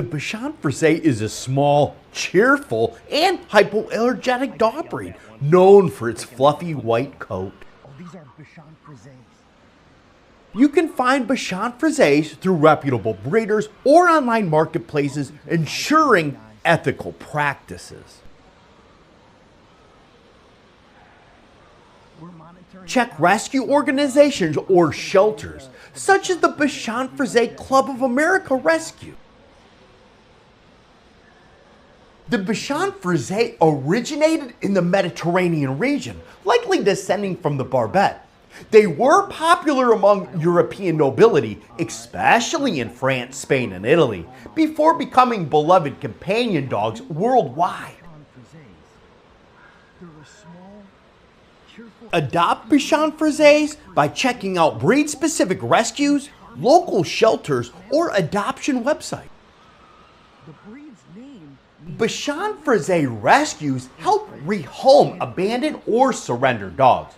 The Bichon Frise is a small, cheerful, and hypoallergenic dog breed known for its fluffy white coat. These are Bichon Frises. You can find Bichon Frises through reputable breeders or online marketplaces, ensuring ethical practices. Check rescue organizations or shelters, such as the Bichon Frise Club of America Rescue. The Bichon Frise originated in the Mediterranean region, likely descending from the barbet. They were popular among European nobility, especially in France, Spain, and Italy, before becoming beloved companion dogs worldwide. Adopt Bichon Frises by checking out breed-specific rescues, local shelters, or adoption websites. Bichon Frise rescues help rehome abandoned or surrendered dogs.